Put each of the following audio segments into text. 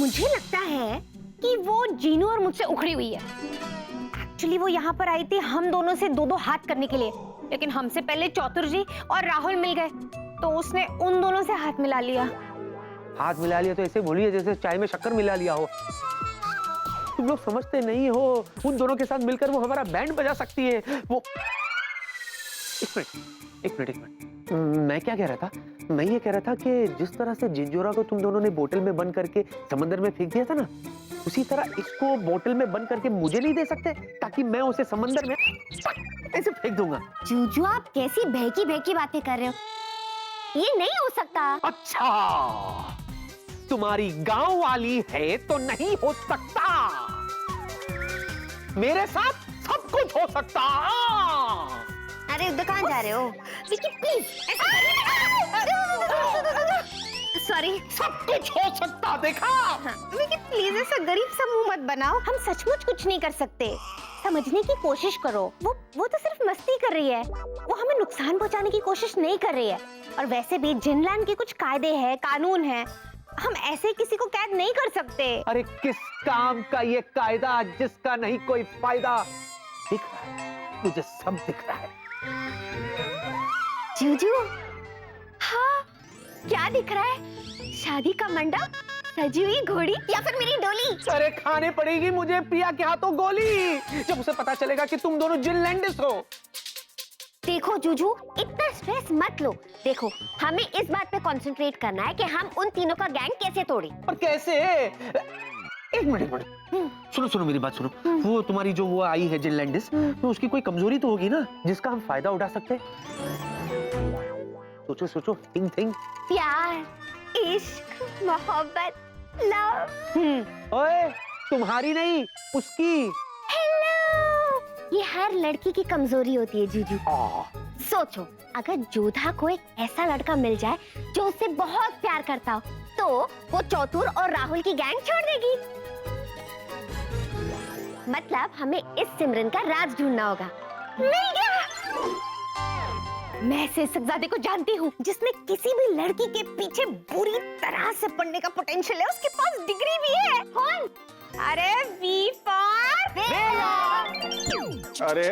मुझे लगता है कि वो जीनू और मुझसे उखड़ी हुई है। एक्चुअली वो यहाँ पर आई थी हम दोनों से दो दो हाथ करने के लिए, लेकिन हमसे पहले चौतुर जी और राहुल मिल गए तो उसने उन दोनों से हाथ मिला लिया। हाथ मिला लिया तो ऐसे बोलिए जैसे चाय में शक्कर मिला लिया हो। तुम लोग समझते नहीं हो, उन दोनों के साथ मिलकर वो हमारा बैंड बजा सकती है। वो एक मिनट, मैं क्या कह रहा था? मैं ये कह रहा था कि जिस तरह से जिंजोरा को तुम दोनों ने बोतल में बंद करके समंदर में फेंक दिया था ना, उसी तरह इसको बोतल में बंद करके मुझे नहीं दे सकते ताकि मैं उसे समंदर में ऐसे फेंक दूंगा। जूजू आप कैसी बहकी बहकी बातें कर रहे हो, ये नहीं हो सकता। अच्छा, तुम्हारी गांव वाली है तो नहीं हो सकता, मेरे साथ सब कुछ हो सकता। अरे दुकान जा रहे हो? Vicky please sorry. सब कुछ हो सकता, देखा? विकी प्लीज ऐसा गरीब सा मुंह मत बनाओ, हम सचमुच कुछ नहीं कर सकते। समझने की कोशिश करो, वो तो सिर्फ मस्ती कर रही है, वो हमें नुकसान पहुंचाने की कोशिश नहीं कर रही है। और वैसे भी जिनलैंड के कुछ कायदे हैं, कानून हैं, हम ऐसे किसी को कैद नहीं कर सकते। अरे किस काम का ये कायदा जिसका नहीं कोई फायदा? दिख रहा है, मुझे सब दिख रहा है। जूजू, हाँ क्या दिख रहा है? शादी का मंडप, सजी हुई घोड़ी या फिर मेरी डोली? अरे खाने पड़ेगी मुझे प्रिया के हाथों गोली जब उसे पता चलेगा कि तुम दोनों जिनलैंडिस हो। देखो जूजू, इतना स्ट्रेस मत लो। देखो, हमें इस बात पे कंसंट्रेट करना है कि हम उन तीनों का गैंग कैसे तोड़ें। पर कैसे? एक मिनट, सुनो मेरी बात सुनो। वो तुम्हारी जो वो आई है जिनलैंडिस, तो उसकी कोई कमजोरी तो होगी ना जिसका हम फायदा उठा सकते हैं? सोचो, थिंक। प्यार, इश्क, मोहब्बत, लव। ओए, तुम्हारी नहीं, उसकी। हेलो, ये हर लड़की की कमजोरी होती है जीजू। सोचो, अगर जोधा को एक ऐसा लड़का मिल जाए जो उससे बहुत प्यार करता हो, तो वो चौतुर और राहुल की गैंग छोड़ देगी। मतलब हमें इस सिमरन का राज ढूंढना होगा। मिल गया। मैं से सकजादे को जानती हूँ, जिसमें किसी भी लड़की के पीछे बुरी तरह से पड़ने का पोटेंशियल है। उसके पास डिग्री भी है। कौन? अरे वी फॉर वेला। अरे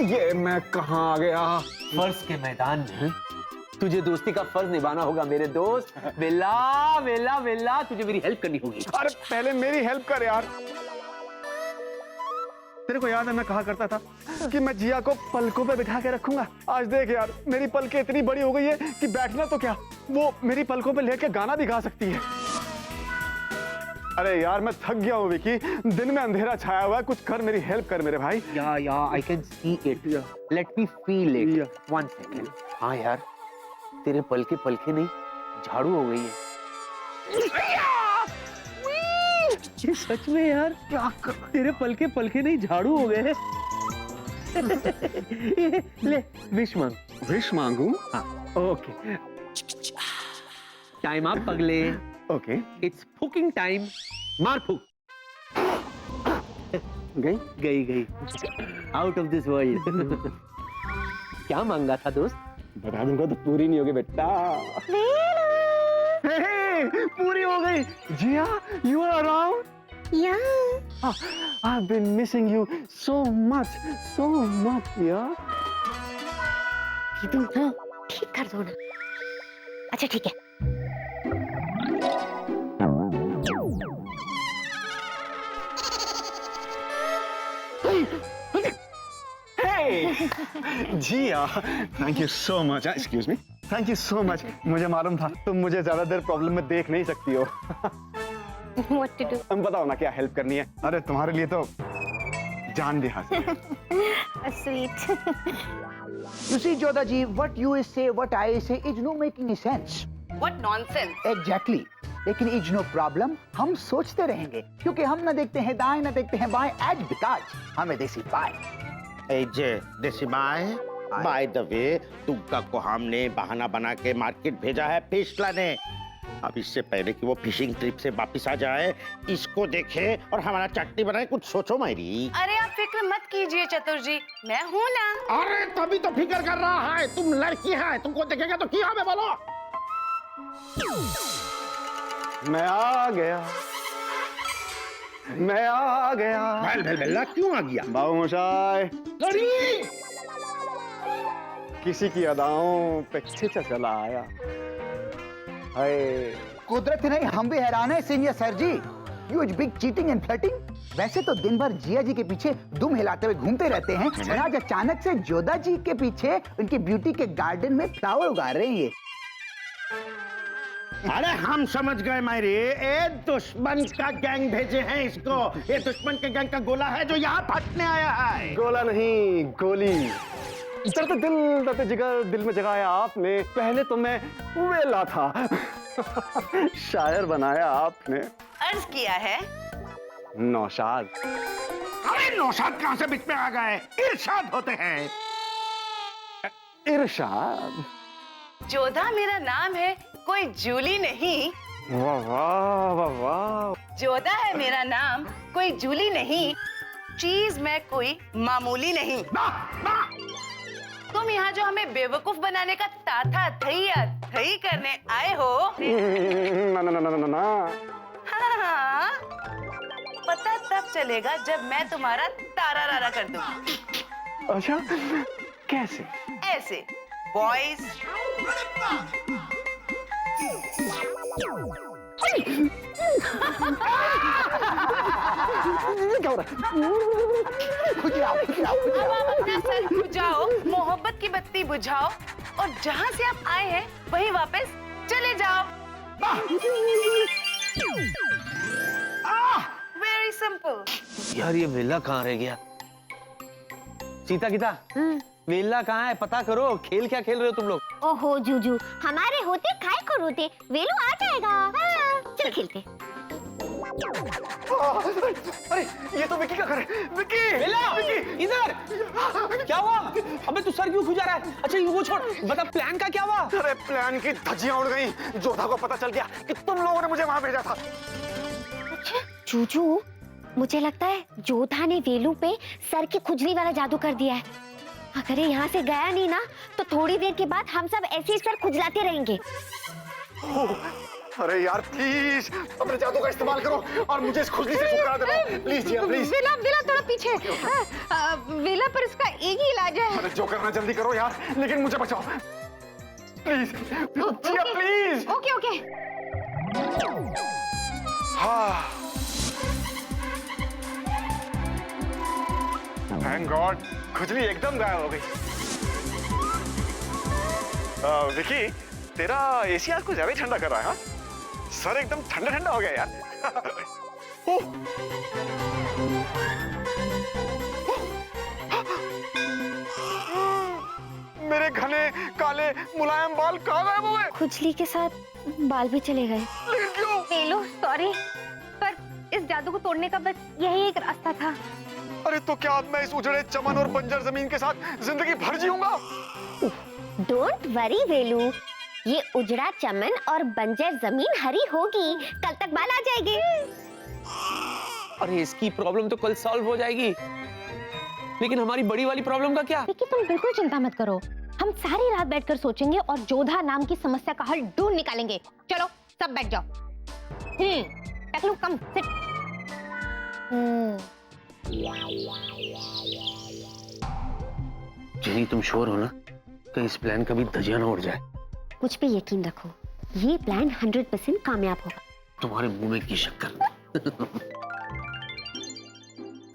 ये मैं कहाँ आ गया? फर्ज के मैदान में तुझे दोस्ती का फर्ज निभाना होगा मेरे दोस्त। वेला, तुझे मेरी हेल्प करनी होगी। अरे पहले मेरी हेल्प कर यार। तेरे को याद है मैं कहा करता था कि मैं जिया को पलकों पे बिठा के रखूंगा। आज देख यार, मेरी पलकें इतनी बड़ी हो गई है कि बैठना तो क्या, वो मेरी पलकों पे लेके गाना भी गा सकती है। अरे यार मैं थक गया हूँ विकी, दिन में अंधेरा छाया हुआ है, कुछ कर, मेरी हेल्प कर मेरे भाई। या I can see it, let me feel it. 1 second. हाँ यार, तेरे पलके नहीं, झाड़ू हो गई है। ये सच में यार, क्या तेरे पलके नहीं, झाड़ू हो गए। ले विश मांग। विश मांगू? हाँ। ओके। टाइम आप पगले। ओके। It's fucking time. मार फूक। गई आउट ऑफ दिस वर्ल्ड। क्या मांगा था दोस्त? बता दूंगा तो पूरी नहीं होगी बेटा। पूरी हो गई। जिया, you are around? Yeah. I've been missing you so much, yeah. तुम ठीक कर दो ना। अच्छा ठीक है। Jiya, thank you so much. Excuse me, thank you so much. मुझे मालूम था तुम मुझे ज्यादा देर प्रॉब्लम में देख नहीं सकती हो। What to do? तुम बताओ ना क्या हेल्प करनी है। अरे तुम्हारे लिए तो जान भी हासिल है। Sweet. You see, Jodha ji, what you say, what I say, is no making sense. What nonsense! Exactly. लेकिन इज नो प्रॉब्लम, हम सोचते रहेंगे क्योंकि हम न देखते हैं दाएं न देखते हैं बाएं। एज बिकॉज हमें देसी बाय। देसी बाय। बाय द वे, तुमका को हमने बहाना बना के मार्केट भेजा है फिश लाने। अब इससे पहले कि वो फिशिंग ट्रिप से वापस आ जाए, इसको देखे और हमारा चटनी बनाए, कुछ सोचो मेरी। अरे आप फिक्र मत कीजिए चतुर जी, मैं हूँ ना। अरे तभी तो फिक्र कर रहा है, तुम लड़की है, तुमको देखेगा तो क्या हमें बोलो। मैं आ गया, मैं आ गया। बेल्ला क्यों आ गया? बाबू मोशाय किसी की अदाओं पे खिंचा चला आया। हाय कुदरत नहीं, हम भी हैरान है senior sir ji. Huge big cheating and flirting. वैसे तो दिन भर जिया जी के पीछे दुम हिलाते हुए घूमते रहते हैं, और आज अचानक से जोधा जी के पीछे उनकी ब्यूटी के गार्डन में फ्लावर उगा रहे हैं ये। अरे हम समझ गए मायरे, ए दुश्मन का गैंग भेजे हैं इसको। ये दुश्मन के गैंग का गोला है जो यहाँ फटने आया है। गोला नहीं, गोली। दर्द दिल दर्द जिगर दिल में जगाया आपने। पहले तो मैं वेला था, शायर बनाया आपने। अर्ज किया है नौशाद। अरे नौशाद कहाँ से बीच में आ गए? इरशाद होते हैं। इरशाद। जोधा मेरा नाम है, कोई जूली नहीं। वाह वाह वाह वाह। जोधा है मेरा नाम, कोई जूली नहीं। चीज में कोई मामूली नहीं। तुम यहाँ जो हमें बेवकूफ बनाने का ताथा थई करने आए हो। ना ना ना ना ना ना। हाँ, पता तब चलेगा जब मैं तुम्हारा तारा रारा कर दूँ। अच्छा, कैसे? ऐसे बॉयज। क्या हो रहा है? खुद जाओ, खुद जाओ, खुद अब जाओ। आप अपना सर बुझाओ, मोहब्बत की बत्ती बुझाओ, और जहाँ से आप आए हैं वहीं वापस चले जाओ। Very simple. यार ये वेला कहाँ रह गया? सीता गीता, वेला कहाँ है? पता करो। खेल क्या खेल रहे हो तुम लोग? ओहो जूजू, हमारे होते काय को रोते, वेलू आ जाएगा। हाँ, चल खेलते। अरे ये तो विकी का घर है। विकी! वेला, इधर! क्या हुआ? अबे तू सर क्यों खुजा रहा है? अच्छा ये वो छोड़, बता प्लान का क्या हुआ? अरे प्लान की धज्जियां उड़ गई। जोधा को पता चल गया कि तुम लोगों ने मुझे वहां भेजा था। अच्छा जूजू, मुझे लगता है जोधा ने वेलू पे सर की खुजली वाला जादू कर दिया है। अगर ये यहाँ से गया नहीं ना, तो थोड़ी देर के बाद हम सब ऐसे ही सर खुजलाते रहेंगे। अरे यार प्लीज अपने जादू का इस्तेमाल करो और मुझे इस खुजली से छुटकारा दिलाओ। Please Jiya please. वेला वेला थोड़ा पीछे। वेला पर इसका एक ही इलाज है। अरे जो करना जल्दी करो यार, लेकिन मुझे बचाओ please. Jiya please. Okay okay. हाँ, थैंक गॉड, खुजली एकदम गायब हो गई। विकी, तेरा एसी आज कुछ ज्यादा ही ठंडा कर रहा है। हाँ, सर एकदम ठंडा ठंडा हो गया यार। मेरे घने काले मुलायम बाल कहाँ गायब हो गए? खुजली के साथ बाल भी चले गए। लेकिन क्यों? वेलू सॉरी, पर इस जादू को तोड़ने का बस यही एक रास्ता था। अरे तो क्या अब मैं इस उजड़े चमन और बंजर जमीन के साथ जिंदगी भर जीऊंगा? डोंट वरी वेलू, ये उजड़ा चमन और बंजर जमीन हरी होगी, कल तक बाल आ जाएंगे। अरे इसकी प्रॉब्लम तो कल सॉल्व हो जाएगी, लेकिन हमारी बड़ी वाली प्रॉब्लम का क्या? लेकिन तुम बिल्कुल चिंता मत करो, हम सारी रात बैठकर सोचेंगे और जोधा नाम की समस्या का हल ढूंढ निकालेंगे। चलो सब बैठ जाओ। टकलू कम सिट। जेनी तुम श्योर हो ना कि इस प्लान का भी धजिया ना उड़ जाए? मुझ पे यकीन रखो, ये प्लान 100% कामयाब होगा। तुम्हारे मुंह में की शक्कर।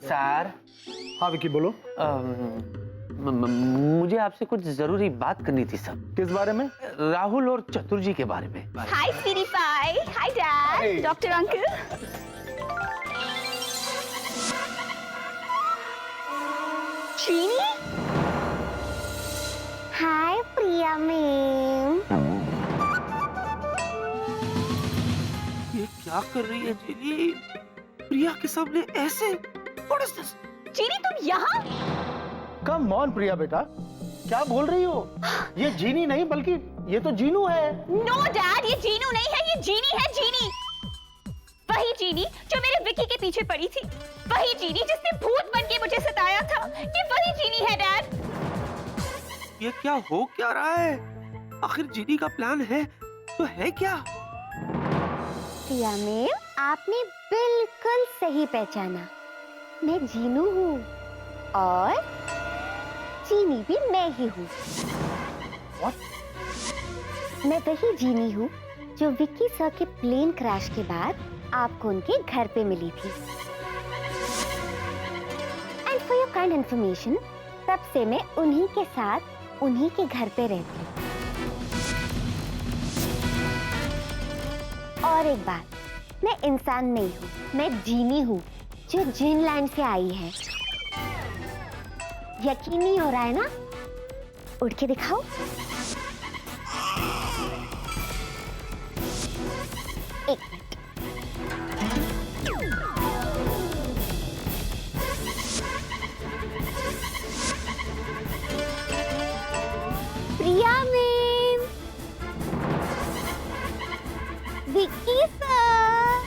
सर। हाँ विकी बोलो। मुझे आपसे कुछ जरूरी बात करनी थी सर। किस बारे में? राहुल और चतुर जी के बारे में। हाय स्वीटी पाई, हाय डैड, डॉक्टर अंकल। चीनी? हाय प्रिया मैम। ये क्या कर रही है जेनी? प्रिया के सामने ऐसे? What is this? चीनी तुम यहाँ? कम ऑन प्रिया बेटा, क्या बोल रही हो? ये जीनी नहीं बल्कि ये तो जीनू है। नो डैड, ये जीनू नहीं है, ये जीनी है, जीनी। वही जीनी जो मेरे विकी के पीछे पड़ी थी, वही जीनी जिसने भूत बन के मुझे सताया था, ये वही जीनी है डैड। ये क्या हो क्या रहा है? आखिर जीनी का प्लान है तो है क्या? प्रिया मैम, आपने बिल्कुल सही पहचाना। मैं जीनू हूँ और जीनी भी मैं ही हूँ। मैं वही जीनी हूँ जो विक्की सर के प्लेन क्रैश के बाद आपको उनके घर पे मिली थी। And for your kind information, तब से मैं उन्हीं के साथ उन्हीं के घर पे रहती हूँ। और एक बात, मैं इंसान नहीं हूँ, मैं जीनी हूँ जो जिन लैंड से आई है। यकीन नहीं हो रहा है ना? उड़ के दिखाओ। एक मिनट। प्रिया मैम, विक्की सर,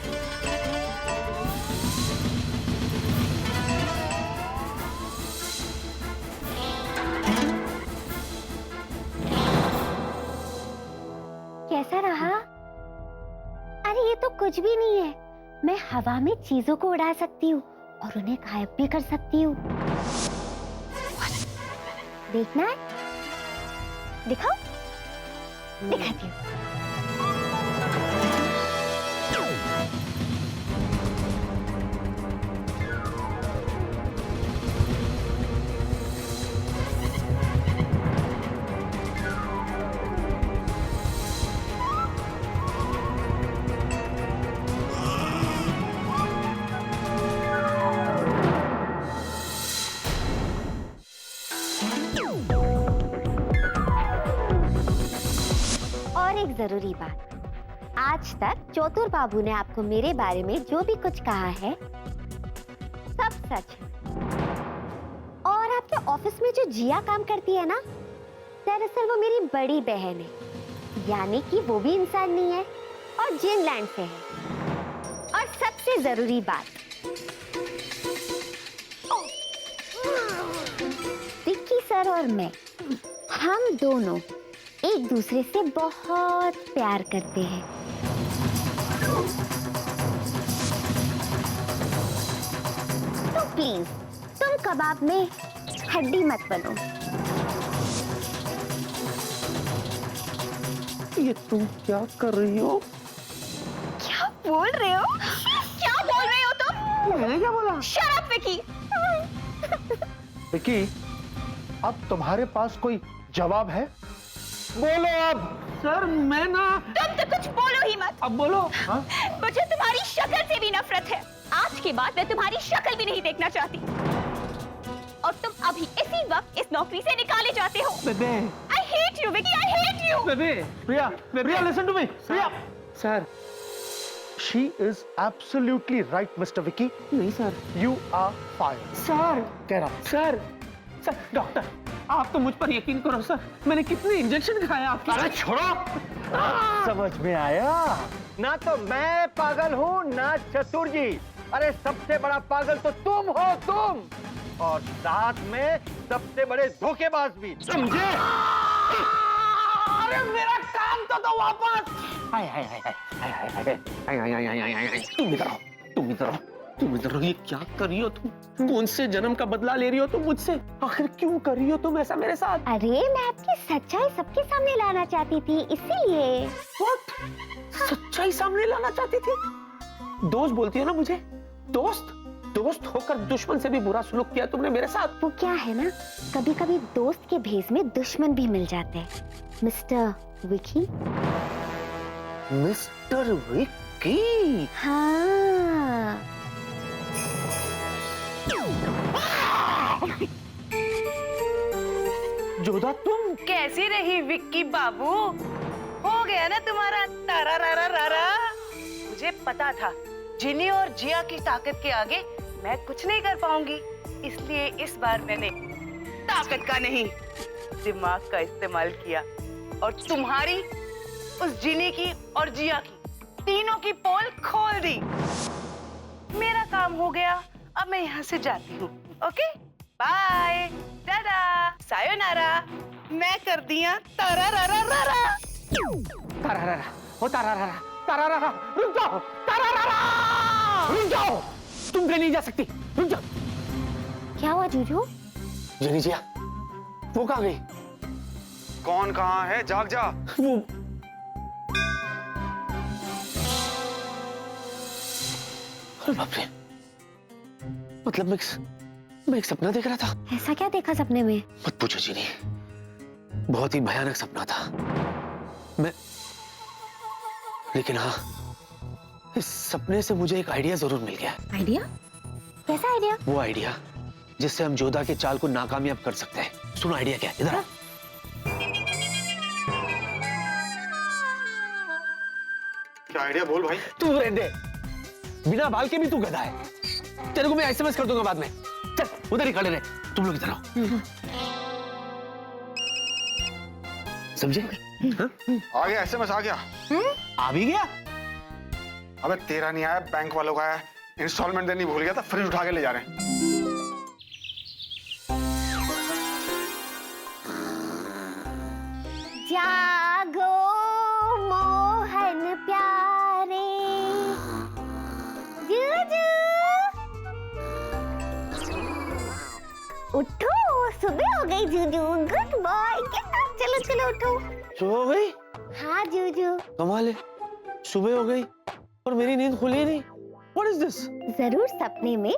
कैसा रहा? अरे ये तो कुछ भी नहीं है। मैं हवा में चीजों को उड़ा सकती हूँ और उन्हें गायब भी कर सकती हूँ। देखना है? दिखाओ, दिखाती हूँ। और एक जरूरी बात, आज तक चौतुर बाबू ने आपको मेरे बारे में जो भी कुछ कहा है सब सच है। और आपके ऑफिस में जो जिया काम करती है ना, दरअसल वो मेरी बड़ी बहन है, यानी कि वो भी इंसान नहीं है और जिन लैंड से है। और सबसे जरूरी बात, विक्की सर और मैं, हम दोनों एक दूसरे से बहुत प्यार करते हैं। तो प्लीज तुम कबाब में हड्डी मत बनो। ये तुम क्या कर रही हो? क्या बोल रहे हो? क्या बोल रहे हो तुम? मैंने क्या बोला? Shut up Vicky. विक्की, अब तुम्हारे पास कोई जवाब है? बोलो अब। सर मैं ना। तुम तो कुछ बोलो ही मत। अब बोलो। हाँ? मुझे तुम्हारी शक्ल से भी नफरत है। आज के बाद मैं तुम्हारी शक्ल भी नहीं देखना चाहती। और तुम अभी इसी वक्त इस नौकरी से निकाले जाते हो। बेबे। I hate you, Vicky. I hate you. बेबे। प्रिया, प्रिया, listen to me. Priya, sir. she is absolutely right, Mr. Vicky. नहीं sir. You are fired. Sir. कह रहा हूं। सर। सर डॉक्टर, आप तो मुझ पर यकीन करो सर। मैंने कितने इंजेक्शन खाए आपके। अरे छोड़ो, समझ में आया? ना तो मैं पागल हूँ ना चतुर जी। अरे सबसे बड़ा पागल तो तुम हो, तुम। और साथ में सबसे बड़े धोखेबाज भी, समझे? अरे मेरा काम तो वापस। हाय हाय हाय हाय हाय हाय हाय। तुम इधर आओ, तुम इधर आओ, तुम इधर आओ। ये क्या कर रही हो तुम? कौन से जन्म का बदला ले रही हो तुम मुझसे? आखिर क्यों कर रही हो तुम ऐसा मेरे साथ? अरे मैं आपकी सच्चाई सबके सामने लाना चाहती थी, इसीलिए। What? सच्चाई सामने लाना चाहती थी? दोस्त बोलती है ना मुझे? दोस्त? दोस्त होकर दुश्मन से भी बुरा सलूक किया तुमने मेरे साथ। वो क्या है ना, कभी कभी दोस्त के भेस में दुश्मन भी मिल जाते हैं। मिस्टर विकी। मिस्टर विक्की। हाँ। जोधा तुम? कैसी रही विक्की बाबू? हो गया ना तुम्हारा तारा रारा रारा? मुझे पता था जिनी और जिया की ताकत के आगे मैं कुछ नहीं कर पाऊंगी, इसलिए इस बार मैंने ताकत का नहीं दिमाग का इस्तेमाल किया और तुम्हारी, उस जिनी की और जिया की, तीनों की पोल खोल दी। मेरा काम हो गया, अब मैं यहाँ से जाती हूँ। ओके, बाय, टाटा, सायोनारा। मैं कर दिया तारा रारा रारा। तारा रारा, ओ तारा रारा, तारारारा, रुक जाओ, तारारारा, रुक जाओ, तुम कहीं नहीं जा सकती, रुक जाओ। क्या हुआ जूजू? जनी जिया, वो कहाँ गई? कौन कहाँ है? जाग जा। वो अरे बाप रे, मतलब मैं एक सपना देख रहा था। ऐसा क्या देखा सपने में? मत पूछो जीनी, बहुत ही भयानक सपना था। लेकिन हाँ, इस सपने से मुझे एक आइडिया जरूर मिल गया। आइडिया? कैसा आइडिया? वो आइडिया जिससे हम जोधा के चाल को नाकामयाब कर सकते हैं। सुनो आइडिया क्या है, इधर आ। क्या आइडिया? बोल भाई। तू रहने दे, बिना बाल के भी तू गधा है। तेरे को मैं एसएमएस कर दूंगा बाद में। चल उधर ही खड़े रहे, तुम लोग इधर आओ। समझे? हाँ? आ गया एसएमएस, आ गया। आ भी गया? अबे तेरा नहीं आया, बैंक वालों का आया। इंस्टॉलमेंट देनी भूल गया था, फ्रिज उठा के ले जा रहे हैं। जागो मोहन प्यारे, जूजू उठो, सुबह हो गई जूजू। गुड बॉय, चलो चलो उठो। सुबह हो गई? हाँ जूजू। कमाल है, सुबह हो गई और मेरी नींद खुली नहीं। What is this? जरूर सपने में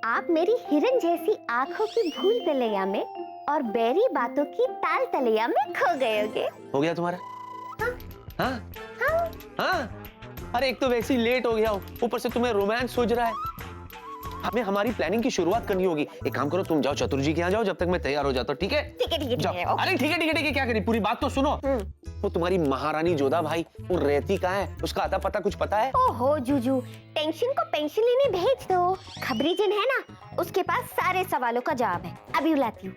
आप मेरी हिरन जैसी आंखों की भूल तलैया में और बेरी बातों की ताल तलैया में खो गए होगे। हो गया तुम्हारा? हाँ? हाँ? हाँ? अरे एक तो वैसे ही लेट हो गया हो, ऊपर से तुम्हें रोमांस सूझ रहा है। हमें हमारी प्लानिंग की शुरुआत करनी होगी। एक काम करो, तुम जाओ चतुर जी के यहाँ जाओ, जब तक मैं तैयार हो जाता हूँ। ठीक है? ठीक है ठीक है ठीक है। अरे ठीक है ठीक है ठीक है, क्या करी? पूरी बात तो सुनो। वो तुम्हारी महारानी जोधा भाई, वो रहती कहाँ है? उसका आता पता कुछ पता है? ओहो जूजू, टेंशन को पेंशन लेने भेज दो। खबरी जिन है ना, उसके पास सारे सवालों का जवाब है। अभी बुलाती हूँ।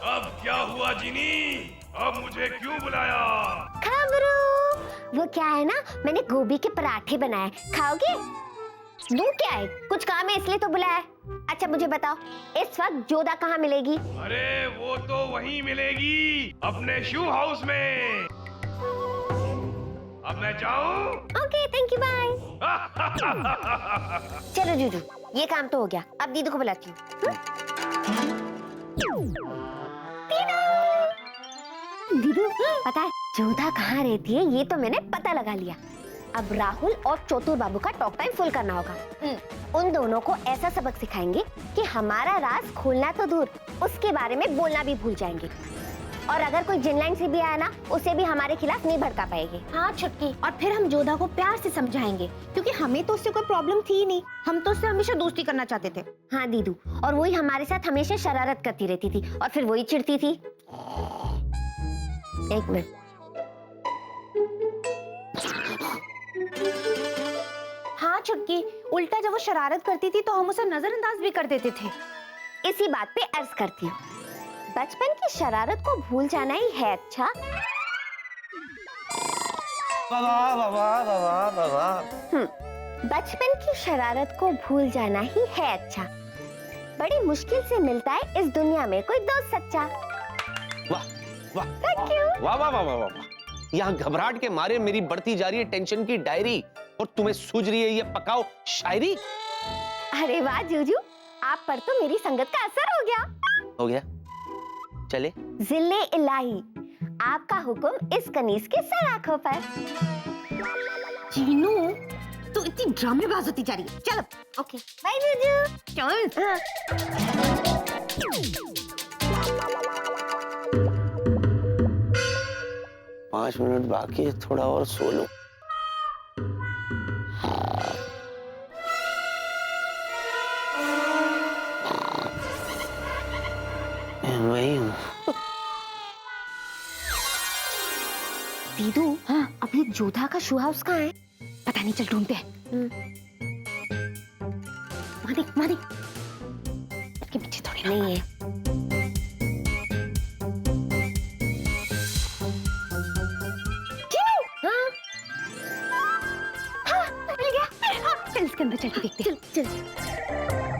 अब क्या हुआ जिनी? अब मुझे क्यों बुलाया? खबरू, वो क्या है ना, मैंने गोभी के पराठे बनाए, खाओगे? दूं क्या है, कुछ काम है इसलिए तो बुलाया। अच्छा मुझे बताओ, इस वक्त जोधा कहाँ मिलेगी? अरे वो तो वहीं मिलेगी, अपने शू हाउस में। अब मैं जाऊं? Okay thank you, bye. चलो जूजू, ये काम तो हो गया, अब दीदी को बुलाती हूँ। दीदू, पता है जोधा कहाँ रहती है? ये तो मैंने पता लगा लिया। अब राहुल और चोतुर बाबू का टॉक टाइम फुल करना होगा। उन दोनों को ऐसा सबक सिखाएंगे कि हमारा राज खोलना तो दूर, उसके बारे में बोलना भी भूल जाएंगे। और अगर कोई जिनलाइन से भी आया ना, उसे भी हमारे खिलाफ नहीं भड़का पाएंगे। हाँ छुटकी, और फिर हम जोधा को प्यार से समझाएंगे, क्योंकि हमें तो उससे कोई प्रॉब्लम थी ही नहीं। हम तो उससे हमेशा दोस्ती करना चाहते थे। हाँ दीदू, और वही हमारे साथ हमेशा शरारत करती रहती थी, और फिर वही चिढ़ती थी। एक मिनट, हाँ छुटकी, उल्टा जब वो शरारत करती थी तो हम उसे नजरअंदाज भी कर देते थे। इसी बात पे अर्ज करती हूँ, बचपन की शरारत को भूल जाना ही है अच्छा। बचपन की शरारत को भूल जाना ही है अच्छा। बड़ी मुश्किल से मिलता है इस दुनिया में कोई दोस्त सच्चा। वाह वाह Thank you। वाह वाह वाह वाह वाह। यहाँ घबराहट के मारे मेरी बढ़ती जा रही है टेंशन की डायरी, और तुम्हें सूझ रही है ये पकाओ शायरी। अरे वाह जूजू, आप पर तो मेरी संगत का असर हो गया। हो गया, चले। जिले इलाही, आपका हुक्म इस कनीज के सर आंखों पर। चीनू, तो इतनी ड्रामेबाज होती जा रही है। चलो, ओके, बाय जूजू। चल। हाँ। 5 मिनट बाकी है, थोड़ा और सो लो। वही हूँ। दीदू, हाँ, अभी जोधा का शू हाउस कहाँ है? पता नहीं, चल ढूंढते हैं। वहाँ देख, वहाँ देख। इसके पीछे थोड़ी नहीं है। हाँ, हाँ, मिल गया। हाँ, चल इसके अंदर चल के देखते हैं। चल, चल।